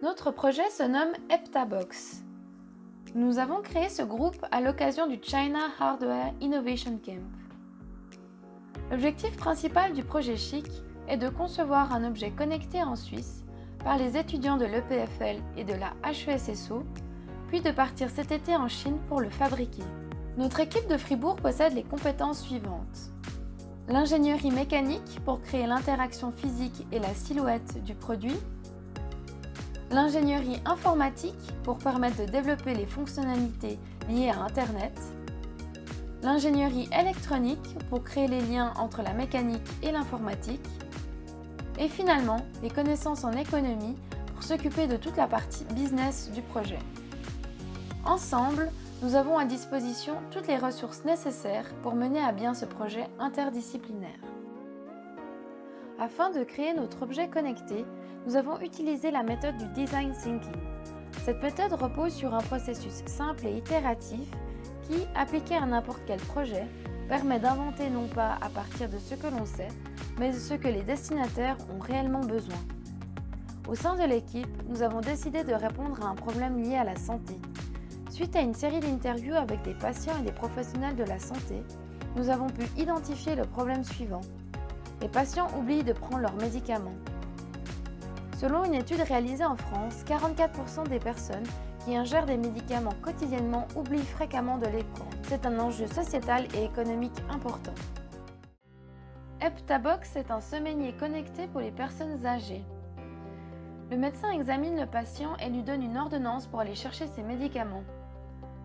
Notre projet se nomme Heptabox. Nous avons créé ce groupe à l'occasion du China Hardware Innovation Camp. L'objectif principal du projet CHIC est de concevoir un objet connecté en Suisse par les étudiants de l'EPFL et de la HESSO, puis de partir cet été en Chine pour le fabriquer. Notre équipe de Fribourg possède les compétences suivantes. L'ingénierie mécanique pour créer l'interaction physique et la silhouette du produit. L'ingénierie informatique pour permettre de développer les fonctionnalités liées à Internet. L'ingénierie électronique pour créer les liens entre la mécanique et l'informatique. Et finalement, les connaissances en économie pour s'occuper de toute la partie business du projet. Ensemble, nous avons à disposition toutes les ressources nécessaires pour mener à bien ce projet interdisciplinaire. Afin de créer notre objet connecté, nous avons utilisé la méthode du Design Thinking. Cette méthode repose sur un processus simple et itératif qui, appliqué à n'importe quel projet, permet d'inventer non pas à partir de ce que l'on sait, mais de ce que les destinataires ont réellement besoin. Au sein de l'équipe, nous avons décidé de répondre à un problème lié à la santé. Suite à une série d'interviews avec des patients et des professionnels de la santé, nous avons pu identifier le problème suivant. Les patients oublient de prendre leurs médicaments. Selon une étude réalisée en France, 44% des personnes qui ingèrent des médicaments quotidiennement oublient fréquemment de les prendre. C'est un enjeu sociétal et économique important. Heptabox est un semainier connecté pour les personnes âgées. Le médecin examine le patient et lui donne une ordonnance pour aller chercher ses médicaments.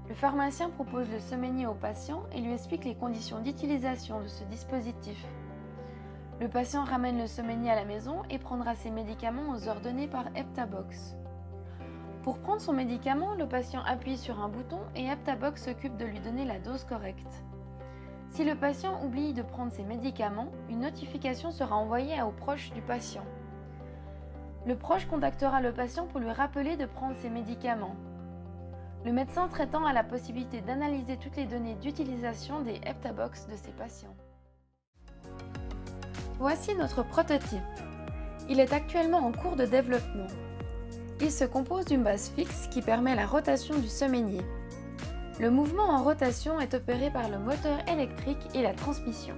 Le pharmacien propose le semainier au patient et lui explique les conditions d'utilisation de ce dispositif. Le patient ramène le semainier à la maison et prendra ses médicaments aux heures données par Heptabox. Pour prendre son médicament, le patient appuie sur un bouton et Heptabox s'occupe de lui donner la dose correcte. Si le patient oublie de prendre ses médicaments, une notification sera envoyée aux proches du patient. Le proche contactera le patient pour lui rappeler de prendre ses médicaments. Le médecin traitant a la possibilité d'analyser toutes les données d'utilisation des Heptabox de ses patients. Voici notre prototype. Il est actuellement en cours de développement. Il se compose d'une base fixe qui permet la rotation du semainier. Le mouvement en rotation est opéré par le moteur électrique et la transmission.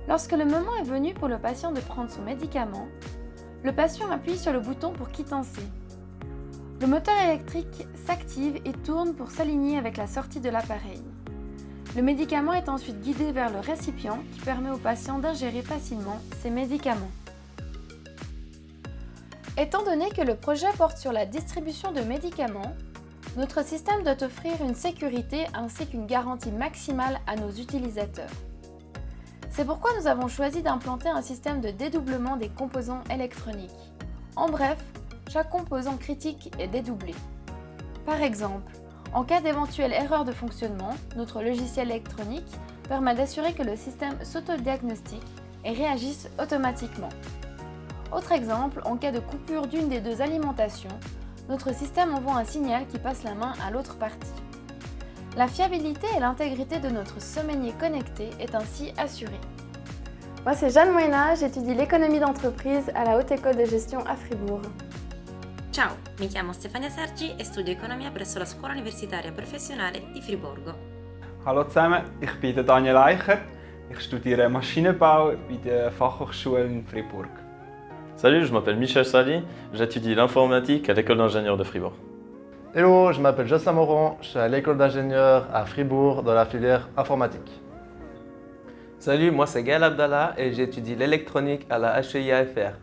Lorsque le moment est venu pour le patient de prendre son médicament, le patient appuie sur le bouton pour quittancer. Le moteur électrique s'active et tourne pour s'aligner avec la sortie de l'appareil. Le médicament est ensuite guidé vers le récipient qui permet au patient d'ingérer facilement ses médicaments. Étant donné que le projet porte sur la distribution de médicaments, notre système doit offrir une sécurité ainsi qu'une garantie maximale à nos utilisateurs. C'est pourquoi nous avons choisi d'implanter un système de dédoublement des composants électroniques. En bref, chaque composant critique est dédoublé. Par exemple, en cas d'éventuelle erreur de fonctionnement, notre logiciel électronique permet d'assurer que le système s'autodiagnostique et réagisse automatiquement. Autre exemple, en cas de coupure d'une des deux alimentations, notre système envoie un signal qui passe la main à l'autre partie. La fiabilité et l'intégrité de notre semainier connecté est ainsi assurée. Moi c'est Jeanne Moena, j'étudie l'économie d'entreprise à la Haute École de Gestion à Fribourg. Ciao, mi chiamo Stefania Sergi e studio economia presso la Scuola Universitaria Professionale di Friburgo. Hallo zusammen, ich bin der Daniel Eicher. Ich studiere Maschinenbau bei der Fachhochschule in Fribourg. Salut, je m'appelle Michel Sali, j'étudie l'informatique à l'école d'ingénieurs de Fribourg. Hello, je m'appelle Jocelyn Moron, je suis à l'école d'ingénieurs à Fribourg dans la filière informatique. Salut, moi c'est Gaël Abdallah et j'étudie l'électronique à la HEIAFR.